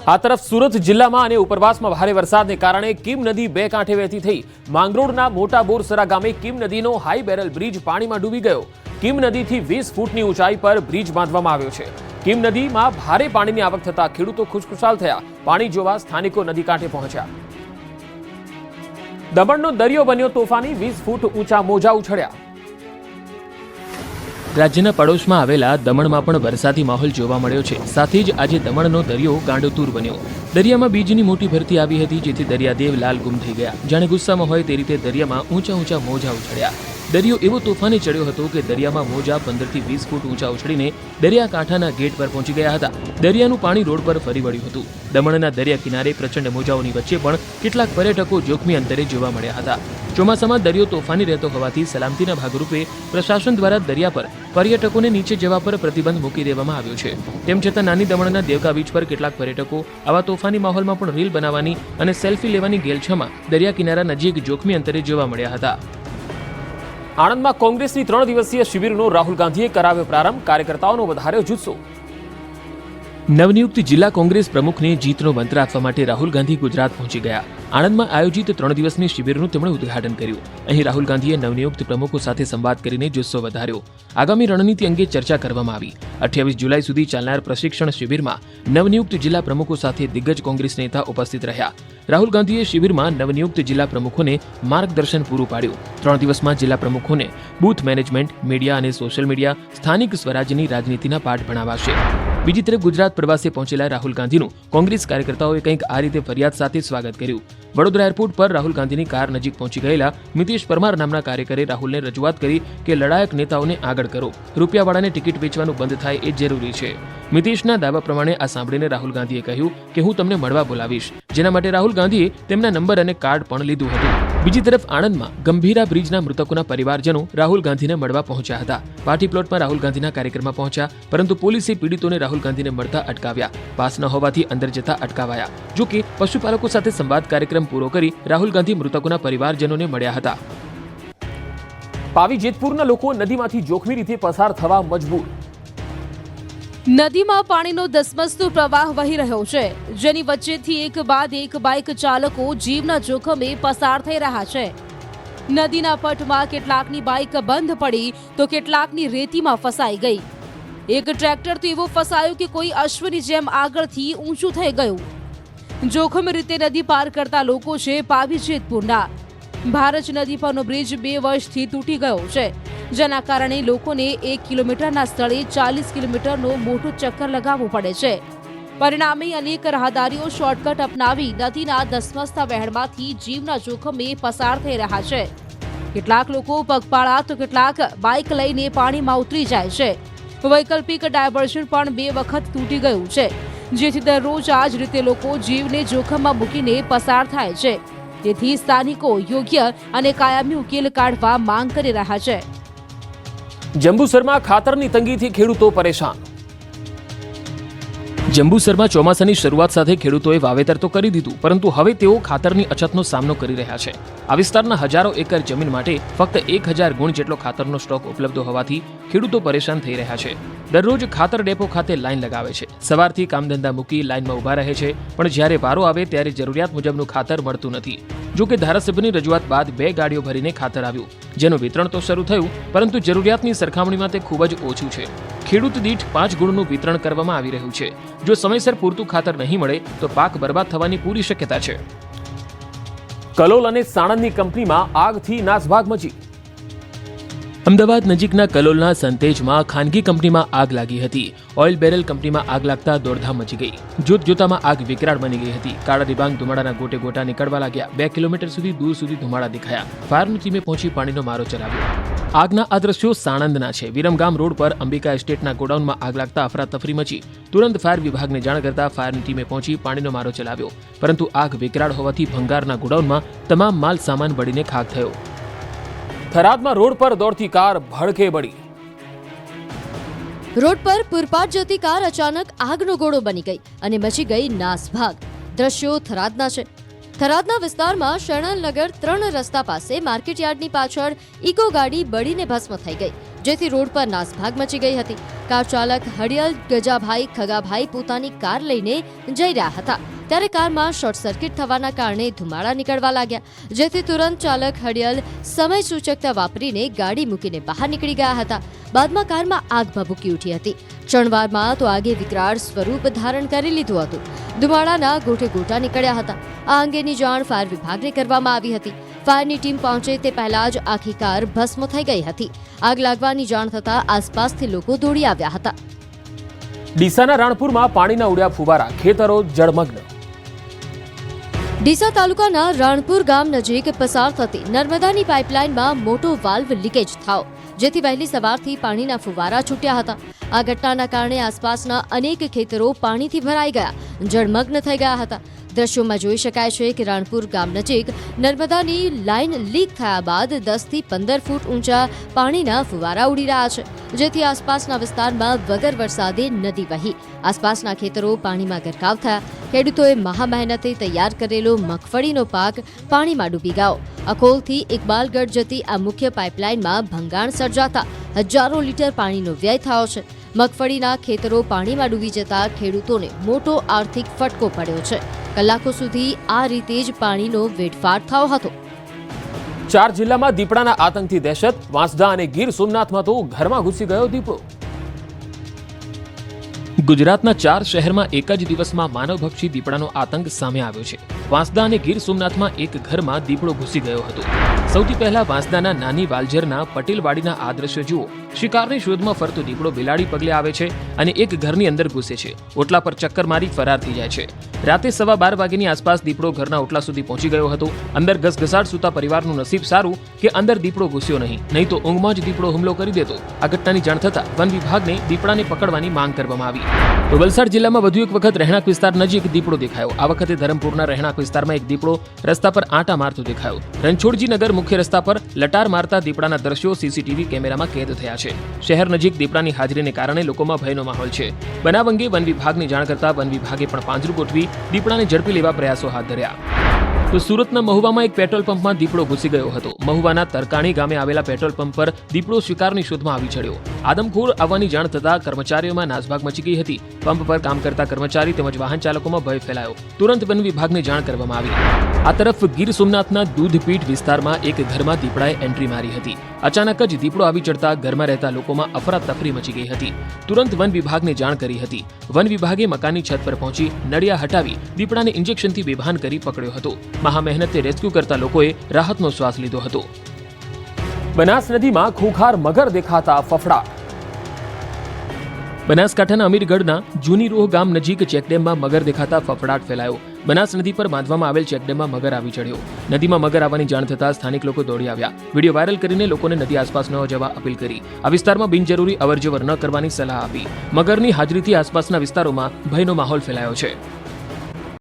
આ તરફ સુરત જિલ્લામાં અને ઉપરવાસમાં ભારે વરસાદને કારણે કીમ નદી બે કાંઠે વહેતી થઈ. માંગરોળના મોટા બોરસરા ગામે કીમ નદીનો હાઈ બેરલ બ્રિજ પાણીમાં ડૂબી ગયો. કીમ નદીથી 20 ફૂટની ઊંચાઈ પર બ્રિજ બાંધવામાં આવ્યો છે. કીમ નદીમાં ભારે પાણીની આવક થતા ખેડૂતો ખુશખુશાલ થયા. પાણી જોવા સ્થાનિકો નદી કાંઠે પહોંચ્યા. દમણનો દરિયો બન્યો તોફાની, 20 ફૂટ ઊંચા મોજા ઉછળ્યા. રાજ્યના પડોશમાં આવેલા દમણમાં પણ વરસાદી માહોલ જોવા મળ્યો છે. સાથે જ આજે દમણનો દરિયો ગાંડોતુર બન્યો. દરિયામાં બીજની મોટી ભરતી આવી હતી, જેથી દરિયાદેવ લાલ ગુમ થઈ ગયા. જાણે ગુસ્સામાં હોય તે રીતે દરિયામાં ઊંચા ઊંચા મોજા ઉછળ્યા. દરિયો એવો તોફાને ચડ્યો હતો કે દરિયામાં મોજા 15 થી 20 ફૂટ ઊંચા ઉછળીને દરિયાકાંઠાના ગેટ પર પહોંચી ગયા હતા. દરિયાનું પાણી રોડ પર ફરી વળ્યું હતું. દમણના દરિયા કિનારે પ્રચંડ મોજાઓની વચ્ચે પણ કેટલાક પર્યટકો જોખમી અંતરે જોવા મળ્યા હતા. ચોમાસામાં દરિયો તોફાની રહેતો હોવાથી સલામતીના ભાગરૂપે પ્રશાસન દ્વારા દરિયા પર પર્યટકોને નીચે જવા પર પ્રતિબંધ મૂકી દેવામાં આવ્યો છે. તેમ છતાં નાની દમણના દેવકા બીચ પર કેટલાક પર્યટકો આવા તોફાની માહોલમાં પણ રીલ બનાવવાની અને સેલ્ફી લેવાની ગેલછામાં દરિયા કિનારા નજીક જોખમી અંતરે જોવા મળ્યા હતા. આણંદમાં કોંગ્રેસની 3 દિવસીય શિબિરનો રાહુલ ગાંધીએ કરાવ્યો પ્રારંભ. કાર્યકર્તાઓનો વધાર્યો જુસ્સો. નવનિયુક્ત જિલ્લા કોંગ્રેસ પ્રમુખને જીતનો મંત્ર આપવા માટે રાહુલ ગાંધી ગુજરાત પહોંચી ગયા. આણંદમાં આયોજિત 3 દિવસની શિબિરનું તેમણે ઉદ્ઘાટન કર્યું. અહીં રાહુલ ગાંધીએ નવનિયુક્ત પ્રમુખો સાથે સંવાદ કરીને જુસ્સો વધાર્યો. આગામી રણનીતિ અંગે ચર્ચા કરવામાં આવી. 28 જુલાઈ સુધી ચાલનાર પ્રશિક્ષણ શિબિરમાં નવનિયુક્ત જિલ્લા પ્રમુખો સાથે દિગ્ગજ કોંગ્રેસ નેતા ઉપસ્થિત રહ્યા. રાહુલ ગાંધીએ શિબિરમાં નવનિયુક્ત જિલ્લા પ્રમુખોને માર્ગદર્શન પૂરું પાડ્યું. 3 દિવસમાં જિલ્લા પ્રમુખોને બૂથ મેનેજમેન્ટ, મીડિયા અને સોશિયલ મીડિયા, સ્થાનિક સ્વરાજ્યની રાજનીતિના પાઠ ભણાવાશે. બીજી તરફ ગુજરાત પ્રવાસે પહોંચેલા રાહુલ ગાંધીનું કોંગ્રેસ કાર્યકર્તાઓએ કંઈક આ રીતે ફરિયાદ સાથે સ્વાગત કર્યું. વડોદરા એરપોર્ટ પર રાહુલ ગાંધીની કાર નજીક પહોંચી ગયેલા મિતેશ પરમાર નામના કાર્યકરે રાહુલને રજૂઆત કરી કે લડાયક નેતાઓને આગળ કરો, રૂપિયાવાળાને ટિકિટ વેચવાનું બંધ થાય એ જરૂરી છે. મિતેશના દાવા પ્રમાણે આ સાંભળીને રાહુલ ગાંધીએ કહ્યું કે હું તમને મળવા બોલાવીશ, જેના માટે રાહુલ ગાંધીએ તેમના નંબર અને કાર્ડ પણ લીધું હતું. બીજી તરફ આણંદમાં ગંભીરા બ્રિજના મૃતકોના પરિવારજનો રાહુલ ગાંધીને મળવા પહોંચ્યા હતા. પાર્ટી પ્લોટમાં રાહુલ ગાંધીના કાર્યક્રમમાં પહોંચ્યા, પરંતુ પોલીસે પીડિતોને રાહુલ ગાંધીને મળતા અટકાવ્યા. પાસ ન હોવાથી અંદર જતા અટકાવાયા. જો કે પશુપાલકો સાથે સંવાદ કાર્યક્રમ પૂરો કરી રાહુલ ગાંધી મૃતકોના પરિવારજનોને મળ્યા હતા. પાવી જેતપુરના લોકો નદીમાંથી જોખમી રીતે પસાર થવા મજબૂર. નદીમાં પાણીનો ધસમસતો પ્રવાહ વહી રહ્યો છે, જેની વચ્ચેથી એક બાદ એક બાઇક ચાલકો જીવના જોખમે પસાર થઈ રહ્યા છે. નદીના પટમાં કેટલાકની બાઇક બંધ પડી તો કેટલાકની રેતીમાં ફસાઈ ગઈ. એક ટ્રેક્ટર તો એવું ફસાયું કે કોઈ અશ્વની જેમ આગળથી ઊંચું થઈ ગયું. જોખમી રીતે નદી પાર કરતા લોકો છે પાવી જેતપુરના. ભારજ નદી પરનો બ્રિજ 2 વર્ષથી તૂટી ગયો છે, જેના કારણે લોકોને 1 કિલોમીટરના સ્થળે 40 કિલોમીટરનો મોટો ચક્કર લગાવવું પડે છે. પરિણામે અનેક રાહદારીઓ શોર્ટકટ અપનાવી નદીના ધસમસતા વહેણમાંથી જીવના જોખમે પસાર થઈ રહ્યા છે. કેટલાક લોકો પગપાળા તો કેટલાક બાઇક લઈને પાણીમાં ઉતરી જાય છે. વૈકલ્પિક ડાયવર્ઝન પણ 2 વખત તૂટી ગયું છે, જેથી દરરોજ આ જ રીતે લોકો જીવને જોખમમાં મૂકીને પસાર થાય છે. તેથી સ્થાનિકો યોગ્ય અને કાયમી ઉકેલ કાઢવા માંગ કરી રહ્યા છે. જંબુસરમાં ખાતરની તંગીથી ખેડૂતો પરેશાન. જંબુસરમાં ચોમાસાની શરૂઆત સાથે ખેડૂતોએ વાવેતર તો કરી દીધું, પરંતુ હવે તેઓ ખાતરની અછતનો સામનો કરી રહ્યા છે. આ વિસ્તારના હજારો એકર જમીન માટે ફક્ત 1000 ગુણ જેટલો ખાતરનો સ્ટોક ઉપલબ્ધ હોવાથી ખેડૂતો પરેશાન થઈ રહ્યા છે. દરરોજ ખાતર ડેપો ખાતે લાઈન લગાવે છે. સવારથી કામધંધા મૂકી લાઈનમાં ઊભા રહે છે, પણ જ્યારે વારો આવે ત્યારે જરૂરિયાત મુજબનું ખાતર મળતું નથી. જો કે ધારાસભ્યની રજૂઆત બાદ 2 ગાડીઓ ભરીને ખાતર આવ્યું, જેનું વિતરણ તો શરૂ થયું, પરંતુ જરૂરિયાતની સરખામણીમાં તે ખૂબ જ ઓછું છે. ખેડૂત દીઠ 5 ગુણનું વિતરણ કરવામાં આવી રહ્યું છે. જો સમયસર પૂરતું ખાતર નહીં મળે તો પાક બરબાદ થવાની પૂરી શક્યતા છે. કલોલ અને સાણંદની કંપનીમાં આગથી નાસભાગ મચી. અમદાવાદ નજીકના કલોલના સંતેજમાં ખાનગી કંપનીમાં આગ લાગી હતી. ઓઇલ બેરલ કંપનીમાં આગ લાગતા દોડધામ મચી ગઈ. જોતજોતામાં આગ વિકરાળ બની ગઈ હતી. કાળા ડિબાંગ ધુમાડાના ગોટે ગોટા નીકળવા લાગ્યા. 2 કિલોમીટર સુધી દૂર સુધી ધુમાડા દેખાયા. ફાયરની ટીમે પહોંચી પાણીનો મારો ચલાવ્યો. આગના આ દ્રશ્યો સાણંદના છે. વિરમગામ રોડ પર અંબિકા એસ્ટેટના ગોડાઉનમાં આગ લાગતા અફરાતફરી મચી. તુરંત ફાયર વિભાગને જાણ કરતા ફાયરની ટીમે પહોંચી પાણીનો મારો ચલાવ્યો, પરંતુ આગ વિકરાળ હોવાથી ભંગારના ગોડાઉનમાં તમામ માલ સામાન બળીને ખાખ થયો. થરાદમાં રોડ પર દોડતી કાર ભડકે બળી. રોડ પર પૂરપાટ જતી કાર અચાનક આગનો ગોળો બની ગઈ અને મચી ગઈ નાસભાગ. દ્રશ્યો થરાદના છે. થરાદના વિસ્તારમાં શરણનગર 3 રસ્તા પાસે માર્કેટયાર્ડની પાછળ ઇકો ગાડી બળીને ભસ્મ થઈ ગઈ. જેથી રોડ પર નાસભાગ મચી ગઈ હતી. કાર ચાલક હડિયલ ગજાભાઈ ખગાભાઈ પોતાની કાર લઈને જઈ રહ્યા હતા ત્યારે કારમાં શોર્ટ સર્કિટ થવાના કારણે ધુમાડા નીકળવા લાગ્યા, જેથી તુરંત ચાલક હડિયલ સમય સૂચકતા વાપરીને ગાડી મૂકીને બહાર નીકળી ગયા હતા. બાદમાં કારમાં આગ ભભૂકી ઉઠી હતી. ક્ષણવારમાં તો આગે વિકરાળ સ્વરૂપ ધારણ કરી લીધું હતું. ધુમાડાના ગોઠે ગોટા નીકળ્યા હતા. આ અંગેની જાણ ફાયર વિભાગને કરવામાં આવી હતી. ફાયરની ટીમ પહોંચે તે પહેલા જ આખી કાર ભસ્મ થઈ ગઈ હતી. આગ લાગવાની જાણ થતાં આસપાસથી લોકો દોડી આવ્યા હતા. ડીસાના રાણપુરમાં પાણીના ઉડ્યા ફુવારા, ખેતરો જળમગ્ન. ડીસા તાલુકાના રાણપુર ગામ નજીક પસાર થતી નર્મદાની પાઇપલાઇનમાં મોટો વાલ્વ લીકેજ થયો, જેથી વહેલી સવારથી પાણીના ફુવારા છૂટ્યા હતા. આ ઘટનાના કારણે આસપાસના અનેક ખેતરો પાણીથી ભરાઈ ગયા, જળમગ્ન થઈ ગયા હતા. દ્રશ્યોમાં જોઈ શકાય છે કે રાણપુર ગામ નજીક નર્મદાની લાઇન લીક થયા બાદ 10 થી 15 ફૂટ ઊંચા પાણીના ફુવારા ઉડી રહ્યા છે, જેથી આસપાસના વિસ્તારમાં વગર વરસાદે નદી વહી આસપાસના ખેતરો પાણીમાં ગરકાવ થયા. ખેડૂતોએ મહામહેનતે તૈયાર કરેલો મગફળીનો પાક પાણીમાં ડૂબી ગયો. અકોલથી ઇકબાલગઢ જતી આ મુખ્ય પાઇપલાઇનમાં ભંગાણ સર્જાતા હજારો લીટર પાણીનો વ્યય થયો છે. મગફળીના ખેતરો પાણીમાં ડૂબી જતા ખેડૂતોને મોટો આર્થિક ફટકો પડ્યો છે. કલાકો સુધી આ રીતે જ પાણીનો વેડફાટ થયો હતો. 4 જિલ્લામાં દીપડાના આતંકથી દહેશત. વાંસદા અને ગીર સોમનાથમાં તો ઘરમાં ઘૂસી ગયો દીપડો. ગુજરાતના 4 શહેરમાં એક જ દિવસમાં માનવભક્ષી દીપડાનો આતંક સામે આવ્યો છે. વાંસદા અને ગીર સોમનાથમાં એક ઘરમાં દીપડો ઘૂસી ગયો હતો. સૌથી પહેલા વાંસદાના નાની વાલઝરના પટેલવાડીના આ દ્રશ્ય જુઓ. શિકારની શોધમાં ફરતો દીપડો બિલાડી પગલે આવે છે અને એક ઘરની અંદર ઘૂસે છે. ઓટલા પર ચક્કર મારી ફરાર થઈ જાય છે. રાતે 12:15 વાગ્યાની આસપાસ દીપડો ઘરના ઓટલા સુધી પહોંચી ગયો હતો. અંદર ઘસઘસાટ સૂતા પરિવારનું નસીબ સારું કે અંદર દીપડો ઘૂસ્યો નહીં તો ઊંઘમાં જ દીપડો હુમલો કરી દેતો. આ ઘટનાની જાણ થતાં વન વિભાગને દીપડાને પકડવાની માંગ કરવામાં આવી. તો વલસાડ જિલ્લામાં વધુ એક વખત રહેણાંક વિસ્તાર નજીક દીપડો દેખાયો. આ વખતે ધરમપુરના રહેણાંક વિસ્તારમાં એક દીપડો રસ્તા પર આંટા મારતો દેખાયો. રણછોડજી નગર મુખ્ય રસ્તા પર લટાર મારતા દીપડાના દ્રશ્યો સીસીટીવી કેમેરામાં કેદ થયા છે. શહેર નજીક દીપડાની હાજરીને કારણે લોકોમાં ભયનો માહોલ છે. બનાવ અંગે વન વિભાગની જાણ કરતા વન વિભાગે પણ પાંજરું ગોઠવી દીપડાને ઝડપી લેવા પ્રયાસો હાથ ધર્યા. તો સુરતના મહુવામાં એક પેટ્રોલ પંપમાં દીપડો ઘૂસી ગયો હતો. મહુવાના તરકાણી ગામે આવેલા પેટ્રોલ પંપ પર દીપડો શિકારની શોધમાં આવી ચડ્યો. આદમખોર આવવાની જાણ થતાં કર્મચારીઓમાં નાસભાગ મચી ગઈ હતી. પંપ પર કામ કરતા કર્મચારી તેમજ વાહન ચાલકોમાં ભય ફેલાયો. તુરંત વન વિભાગને જાણ કરવામાં આવી. આ તરફ ગીર સોમનાથના દૂધપીઠ વિસ્તારમાં એક ઘરમાં દીપડાએ એન્ટ્રી મારી હતી. અચાનક જ દીપડો આવી ચડતા ઘરમાં રહેતા લોકોમાં અફરાતફરી મચી ગઈ હતી. તુરંત વન વિભાગને જાણ કરી હતી. વન વિભાગે મકાનની છત પર પહોંચી નળિયા હટાવી દીપડાને ઇન્જેક્શનથી બેભાન કરી પકડ્યો હતો. મહામહેનતે રેસ્ક્યુ કરતા લોકોએ રાહતનો શ્વાસ લીધો હતો. બનાસ નદીમાં ખૂંખાર મગર દેખાતા ફફડાટ. બનાસકાંઠાના અમીરગઢના જૂની રોહ ગામ નજીક ચેકડેમમાં મગર દેખાતા ફફડાટ ફેલાયો. બનાસ નદી પર બાંધવામાં આવેલ ચેકડેમમાં મગર આવી ચડ્યો. નદીમાં મગર આવવાની જાણ થતાં સ્થાનિક લોકો દોડી આવ્યા. વિડીયો વાયરલ કરીને લોકોને નદી આસપાસ ન જવા અપીલ કરી. આ વિસ્તારમાં બિનજરૂરી અવરજવર ન કરવાની સલાહ આપી. મગરની હાજરીથી આસપાસના વિસ્તારોમાં ભયનો માહોલ ફેલાયો છે.